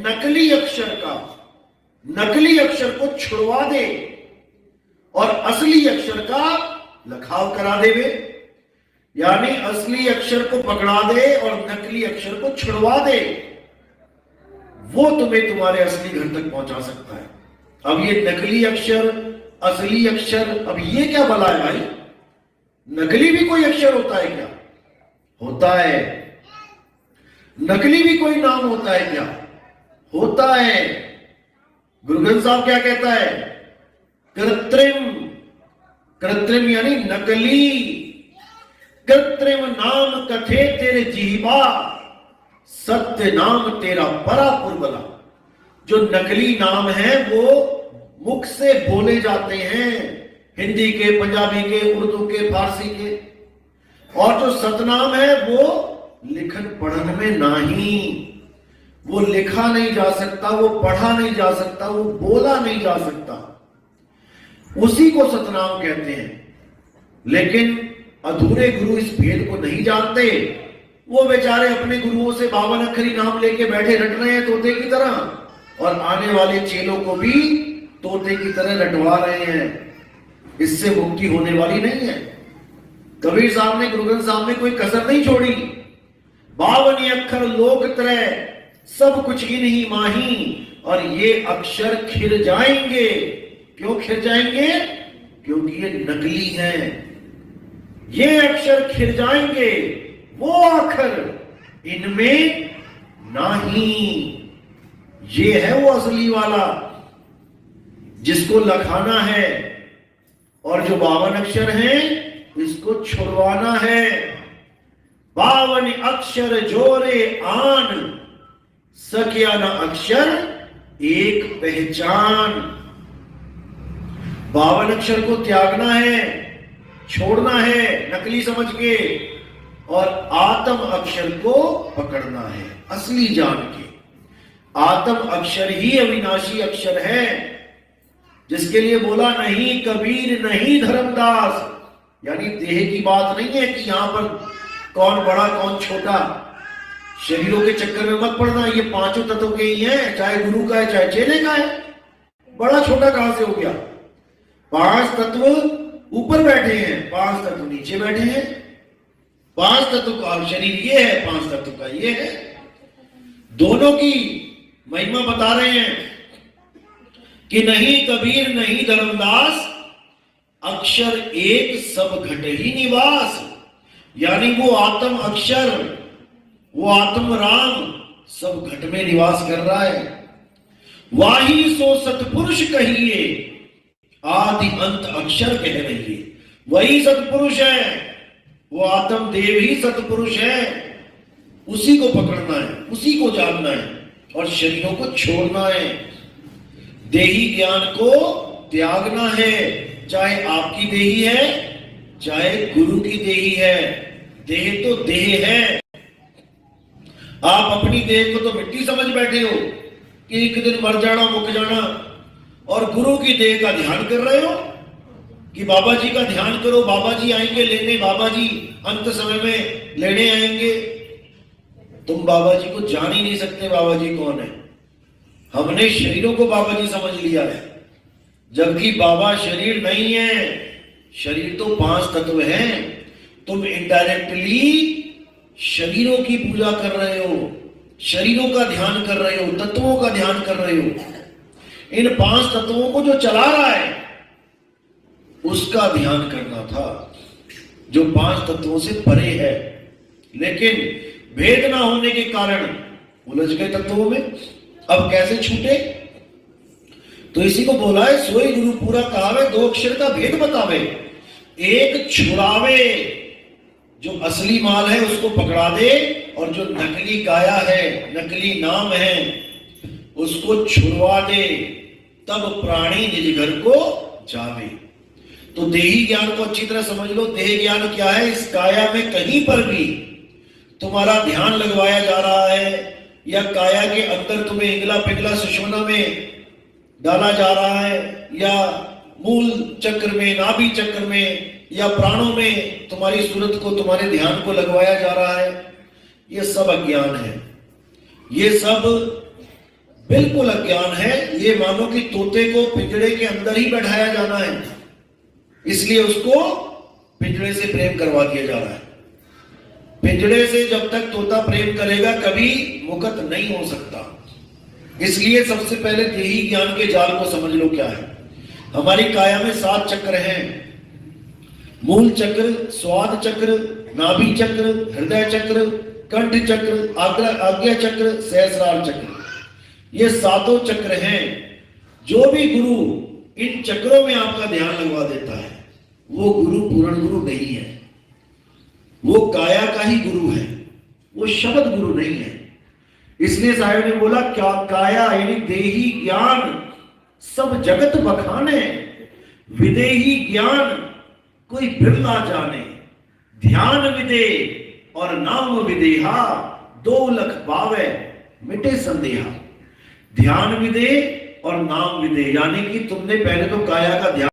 नकली अक्षर को छुड़वा दे और असली अक्षर का लखाव करा देवे, यानी असली अक्षर को पकड़ा दे और नकली अक्षर को छुड़वा दे, वो तुम्हें तुम्हारे असली घर तक पहुंचा सकता है। अब ये नकली अक्षर, असली अक्षर, अब ये क्या भला है भाई? नकली भी कोई अक्षर होता है क्या? होता है। नकली भी कोई नाम होता है क्या? होता है। गुरु ग्रंथ साहब क्या कहता है? कृत्रिम यानी नकली। कृत्रिम नाम कथे तेरे जीवा, सत्य नाम तेरा परापुर बला। जो नकली नाम है वो मुख से बोले जाते हैं, हिंदी के, पंजाबी के, उर्दू के, फारसी के, और जो सतनाम है वो लिखन पढ़न में नहीं, वो लिखा नहीं जा सकता, वो पढ़ा नहीं जा सकता, वो बोला नहीं जा सकता, उसी को सतनाम कहते हैं। लेकिन अधूरे गुरु इस भेद को नहीं जानते, वो बेचारे अपने गुरुओं से 52 अक्षरी नाम लेके बैठे रट रहे हैं तोते की तरह, और आने वाले चेलों को भी तोते की तरह रटवा रहे हैं। इससे मुक्ति होने वाली नहीं है। कबीर साहब ने, गुरु ग्रंथ साहब ने कोई कसर नहीं छोड़ी। 52 अक्षर लोक त्रय, सब कुछ ही नहीं माही, और ये अक्षर खिर जाएंगे। क्यों खिर जाएंगे? क्योंकि ये नकली हैं। ये अक्षर खिर जाएंगे, वो अक्षर इनमें नहीं। ये है वो असली वाला जिसको लखाना है, और जो 52 अक्षर हैं इसको छुड़वाना है। 52 अक्षर जोरे आन, सकिया न अक्षर एक पहचान। 52 अक्षर को त्यागना है, छोड़ना है नकली समझ के, और आत्म अक्षर को पकड़ना है असली जान के। आत्म अक्षर ही अविनाशी अक्षर है, जिसके लिए बोला नहीं कबीर नहीं धर्मदास। यानी देह की बात नहीं है कि यहां पर कौन बड़ा कौन छोटा, शरीरों के चक्कर में मत पड़ना। ये पांचों तत्व के ही हैं, चाहे गुरु का है चाहे चेले का है। बड़ा छोटा कहां से हो गया? 5 तत्व ऊपर बैठे हैं, 5 तत्व नीचे बैठे हैं। 5 तत्व का शरीर ये है, 5 तत्व का ये है। दोनों की महिमा बता रहे हैं कि नहीं कबीर नहीं धर्मदास, अक्षर एक सब घट ही निवास। यानी वो आत्म अक्षर, वो आत्म राम सब घट में निवास कर रहा है। वाही सो सतपुरुष कहिए, आदि अंत अक्षर कह रही है। वही सतपुरुष है, वो आत्म देव ही सतपुरुष है। उसी को पकड़ना है, उसी को जानना है, और शरीरों को छोड़ना है। देही ज्ञान को त्यागना है, चाहे आपकी देही है चाहे गुरु की देही है। देह तो देह है। आप अपनी देह को तो मिट्टी समझ बैठे हो कि एक दिन मर जाना, मुक जाना, और गुरु की देह का ध्यान कर रहे हो कि बाबा जी का ध्यान करो, बाबा जी आएंगे लेने, बाबा जी अंत समय में लेने आएंगे। तुम बाबा जी को जान ही नहीं सकते बाबा जी कौन है। हमने शरीरों को बाबा जी समझ लिया है, जबकि बाबा शरीर नहीं है। शरीर तो 5 तत्व हैं। तुम इनडायरेक्टली शरीरों की पूजा कर रहे हो, शरीरों का ध्यान कर रहे हो, तत्वों का ध्यान कर रहे हो। इन 5 तत्वों को जो चला रहा है उसका ध्यान करना था, जो 5 तत्वों से परे है। लेकिन भेद ना होने के कारण उलझ गए तत्वों में। अब कैसे छूटे? तो इसी को बोला है सोई गुरु पूरा कहावे, 2 अक्षर का भेद बतावे। एक छुड़ावे, जो असली माल है उसको पकड़ा दे, और जो नकली काया है, नकली नाम है, उसको छुड़वा दे, तब प्राणी निज घर को जावे। तो देही ज्ञान को अच्छी तरह समझ लो। देह ज्ञान क्या है? इस काया में कहीं पर भी तुम्हारा ध्यान लगवाया जा रहा है, या काया के अंदर तुम्हें इंगला पिंगला सुषुम्ना में डाला जा रहा है, या मूल चक्र में, नाभि चक्र में, या प्राणों में तुम्हारी सूरत को, तुम्हारे ध्यान को लगवाया जा रहा है, ये सब अज्ञान है। ये सब बिल्कुल अज्ञान है। ये मानो कि तोते को पिंजड़े के अंदर ही बैठाया जाना है, इसलिए उसको पिंजड़े से प्रेम करवा दिया जा रहा है। पिंजड़े से जब तक तोता प्रेम करेगा कभी मुक्त नहीं हो सकता। इसलिए सबसे पहले देही ज्ञान के जाल को समझ लो क्या है। हमारी काया में 7 चक्र हैं, मूल चक्र, स्वाद चक्र, नाभि चक्र, हृदय चक्र, कंठ चक्र, आज्ञा चक्र, सहस्रार चक्र। ये 7 चक्र हैं। जो भी गुरु इन चक्रों में आपका ध्यान लगवा देता है वो गुरु पूर्ण गुरु नहीं है, वो काया का ही गुरु है, वो शब्द गुरु नहीं है। इसलिए साहिब ने बोला क्या काया यानी देही ज्ञान सब जगत बखाने, विदेही ज्ञान कोई बिरला जाने। ध्यान विदे और नाम विदेहा, 2 लख पावे मिटे संदेहा। ध्यान विदे और नाम विदे यानी कि तुमने पहले तो काया का ध्यान